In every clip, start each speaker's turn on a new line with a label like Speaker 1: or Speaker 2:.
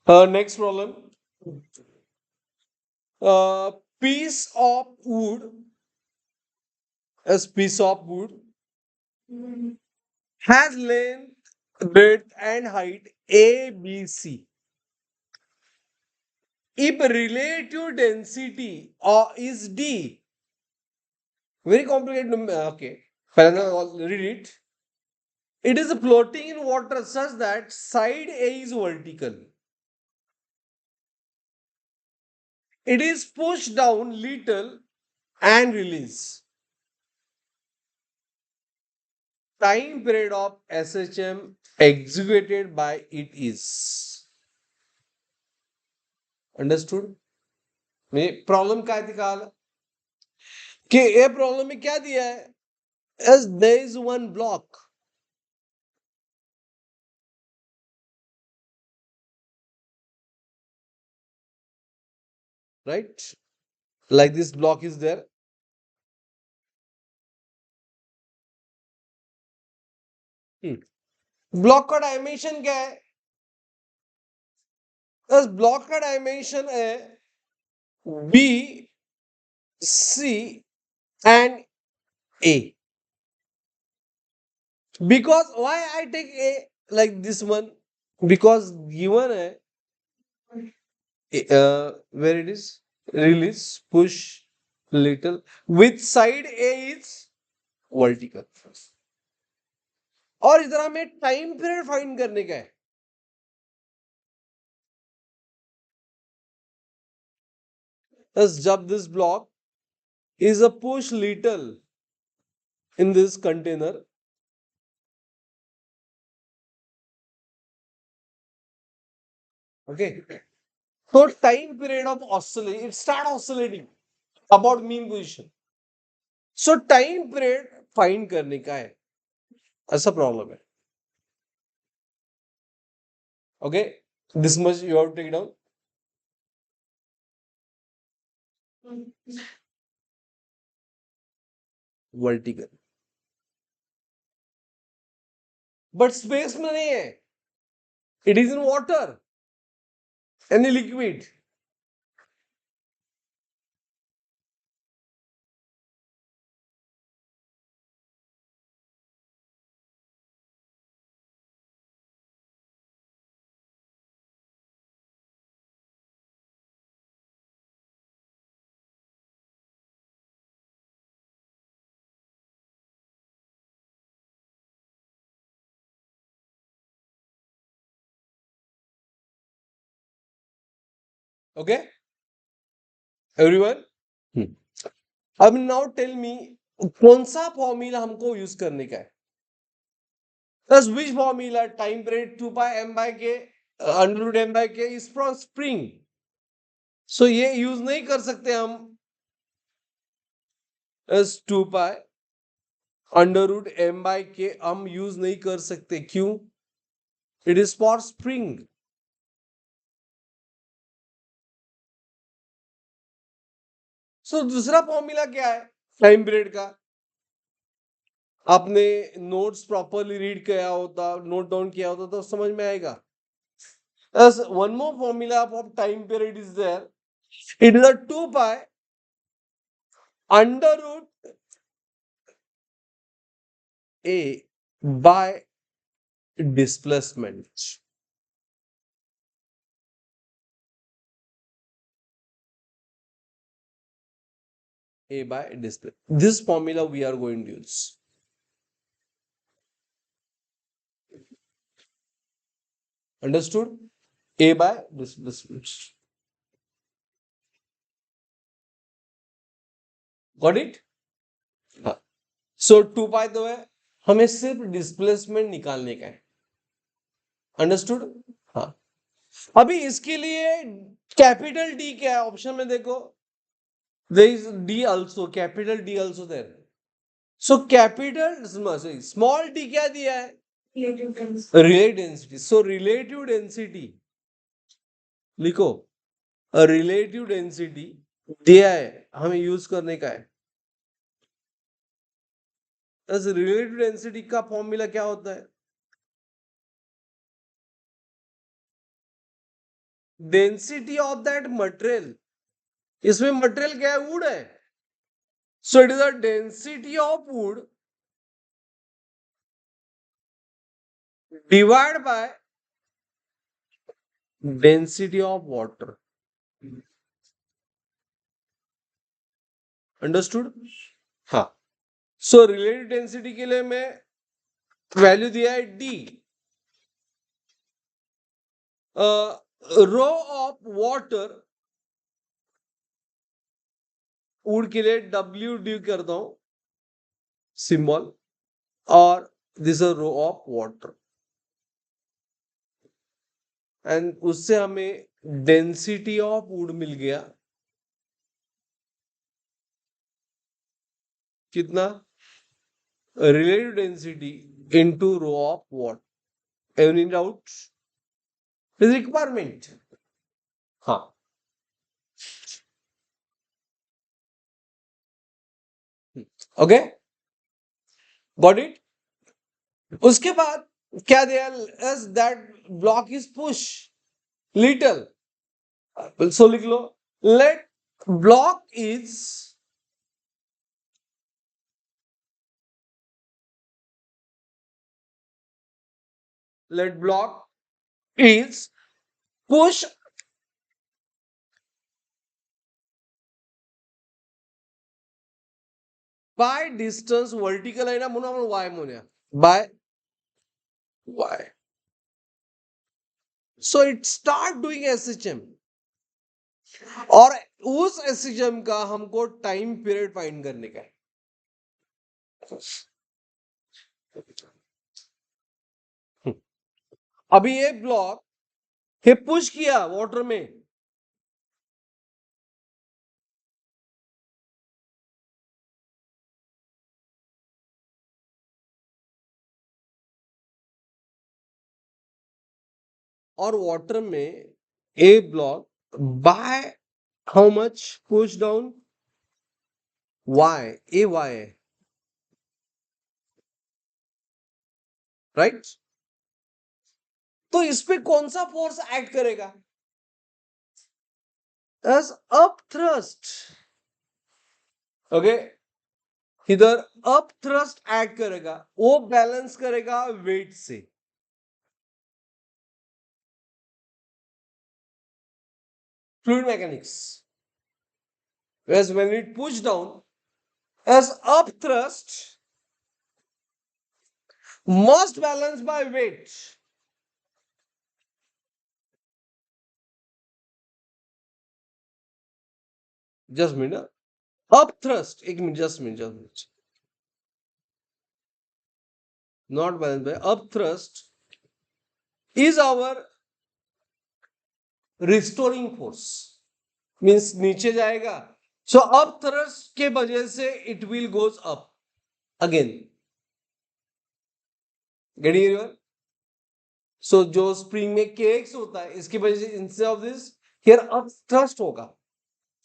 Speaker 1: Next problem. Uh, piece of wood, a piece of wood has length, breadth, and height A, B, C. If relative density is D, very complicated. Okay, read it. It is floating in water such that side A is vertical. It is pushed down little and released. Time period of SHM executed by it is. Understood? मैं problem क्या दिखा कि ये problem में क्या दिया है as there is one block, right? Like this block is there. Block का डायमेंशन क्या है? इस ब्लॉक का डायमेंशन है B, C and A. Because why I take A like this one? Because given है where it is release push little with side A is vertical. और इधर हमें टाइम पीरियड फाइंड करने का है. Thus, जब this block is a push little in this container, okay, so time period of oscillate, it start oscillating about mean position. So time period find करने का है, ऐसा प्रॉब्लम है. Okay, this much you have to take down. Vertical. But space में नहीं है. It is in water. Any liquid. Okay, everyone. अब now tell me कौन सा फॉर्मूला हमको यूज करने का है. Thus which formula time period 2 pi m by k under root m by k is from spring. So ये use नहीं कर सकते हम as 2 pi under root m by k हम यूज नहीं कर सकते. क्यों? It is for spring. So दूसरा फॉर्मूला क्या है टाइम पीरियड का? आपने नोट्स प्रॉपरली रीड किया होता, नोट डाउन किया होता तो समझ में आएगा. As one more formula of time period is there. It is a 2 pi under root a by displacement. A by displacement. This formula we are going to use. Understood? A by displacement. Got it? हाँ. So 2 pi तो है, हमें सिर्फ displacement निकालने का है. Understood? हाँ. अभी इसके लिए कैपिटल डी क्या है ऑप्शन में देखो. There is D also, capital D also there. So capital small d क्या दिया है? Relative density. So relative density लिखो. A relative density दिया है, हमें यूज करने का है. रिलेटिव डेंसिटी का फॉर्मूला क्या होता है? डेंसिटी ऑफ दैट मटेरियल, इसमें मटेरियल क्या है, वुड है, so it is the density of wood divide by density of water. Understood? हाँ। सो रिलेटिव डेंसिटी के लिए मैं वैल्यू दिया है D, rho of water, wood के लिए डब्ल्यू डी करता हूं सिंबल, और this rho of water, and उससे हमें डेंसिटी ऑफ वुड मिल गया कितना, relative density into rho of water. Any doubt? Requirement. हाँ, ओके, गॉट इट। उसके बाद क्या दिया, as that block is push little, so लिख लो, let block is push by distance vertical आहे ना, म्हणून आपण y म्हणूया, by y. So it start doing SHM, और उस SHM का हमको टाइम पीरियड फाइंड करने का है। अभी ये ब्लॉक हे पुश किया वाटर में, और वाटर में a block by how much push down, y, ए y है, राइट? तो इस पे कौन सा फोर्स एक्ट करेगा, एज अप थ्रस्ट, ओके, इधर अप थ्रस्ट एक्ट करेगा, वो बैलेंस करेगा वेट से। Fluid mechanics, as when it push down as up thrust must balance by weight, just minute, up thrust, एक minute, just minute, not balanced by up thrust is our restoring force, means नीचे जाएगा, so up thrust के वजह से it will goes up again, getting it? So जो spring में kx होता है, इसकी वजह से instead of this here up thrust होगा,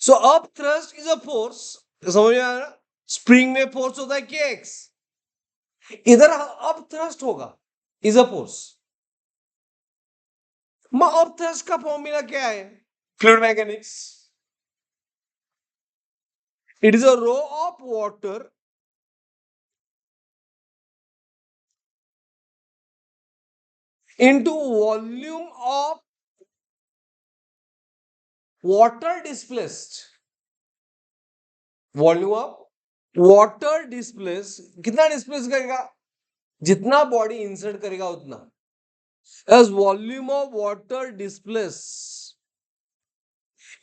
Speaker 1: so up thrust is a force, समझ में आ रहा? स्प्रिंग में फोर्स होता है kx, इधर अप थ्रस्ट होगा, is a force. Upthrust का फॉर्मूला क्या है, fluid mechanics, it is a rho of water into volume of water displaced, volume of water displace, कितना डिस्प्लेस करेगा, जितना बॉडी इंसर्ट करेगा उतना, as volume of water displace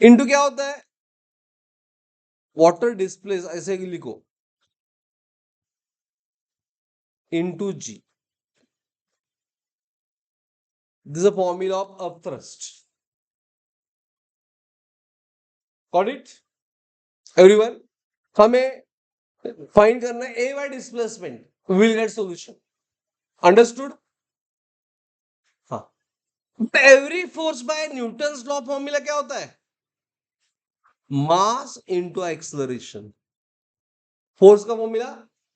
Speaker 1: into क्या होता है, वाटर डिस्प्लेस, ऐसे लिखो, into g, this a formula of upthrust, got it everyone? हमें फाइंड करना है ए Y displacement, will get solution, understood? हाँ, every force by Newton's law formula क्या होता है, मास इंटू एक्सलरेशन, फोर्स का फॉर्मूला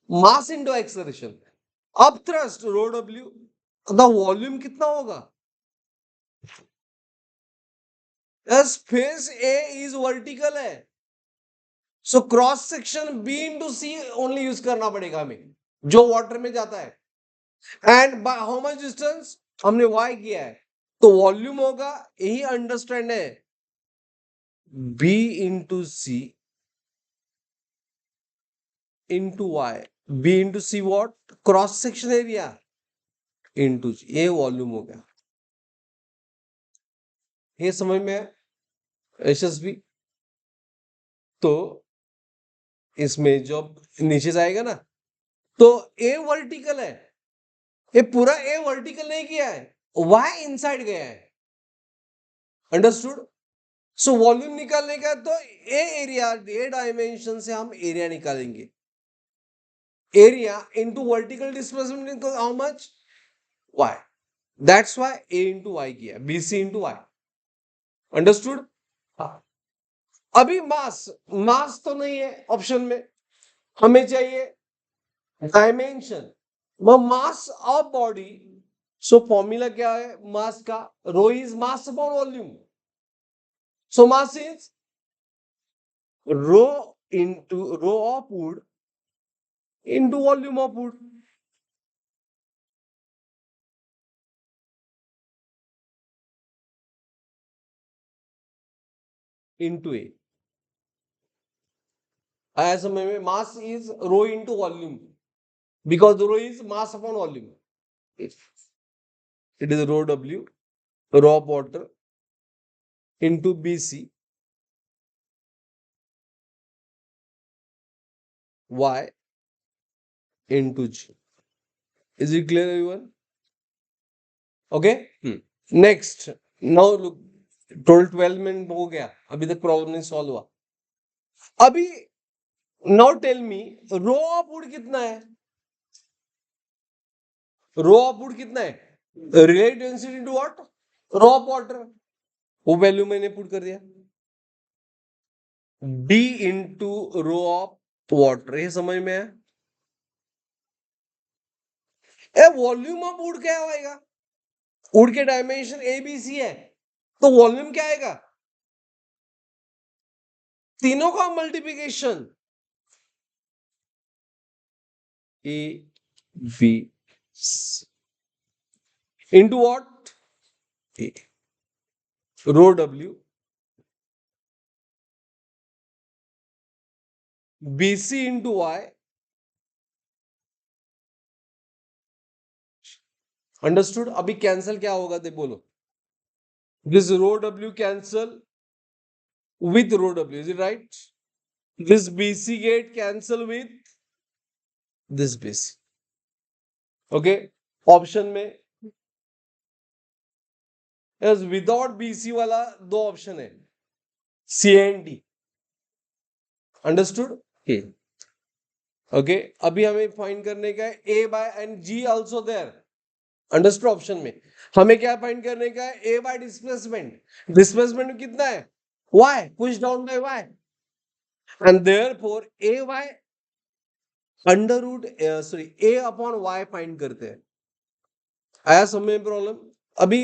Speaker 1: मास इंटू एक्सलरेशन, अब thrust rho W, the volume कितना होगा, yes, face A is vertical है, so cross section B into C only use करना पड़ेगा हमें, जो वाटर में जाता है। And by how much distance, हमने वाई किया है, तो वॉल्यूम होगा, यही अंडरस्टैंड है, B into C into Y, B into C what, cross section area into G, ये वॉल्यूम हो गया। ये समझ में है यशस्वी? तो इसमें जो नीचे जाएगा ना, तो ए वर्टिकल है, ये पूरा ए वर्टिकल नहीं किया है, वाई इनसाइड गया है, अंडरस्टूड? सो वॉल्यूम निकालने का तो ए एरिया, ए डायमेंशन से हम एरिया निकालेंगे, area into vertical displacement how much, y, that's why A into y किया, बीसी इंटू वाई, अंडरस्टूड? अभी मास, मास तो नहीं है ऑप्शन में, हमें चाहिए dimension, mass of body. So formula क्या है मास का, rho is mass upon volume, so mass is rho into rho of wood into volume of wood, into A, आया समझ में? Mass is rho into volume, because rho is mass upon volume, it is rho w, rho of water into bc y into g. Is it clear everyone? Okay. Next, now look, total 12 minute हो गया, अभी तक problem नहीं solve हुआ। अभी now tell me, rho of wood कितना है, rho of wood कितना है, relative density to what, rho of water, वो वैल्यू मैंने पुट कर दिया, d into rho of water, ये समझ में है? ए वॉल्यूम ऑफ वुड क्या आएगा, वुड के डायमेंशन ए बी सी है, तो वॉल्यूम क्या आएगा, तीनों का multiplication, A B into what, A, rho डब्ल्यू, बीसी इंटू वाई, अंडरस्टूड? अभी कैंसल क्या होगा दे बोलो, दिस रो डब्ल्यू cancel with rho w, is it right? This BC get cancel with this BC. Okay, option में yes, विदाउट BC वाला दो ऑप्शन है, C and D, understood? Okay, अभी हमें फाइंड करने का है A by and G also there, understood? Option में हमें क्या फाइंड करने का है, A by डिस्प्लेसमेंट, डिस्प्लेसमेंट कितना है, y push down by y, and therefore AY under root sorry A upon y find करते हैं। आया समझ में प्रॉब्लम? अभी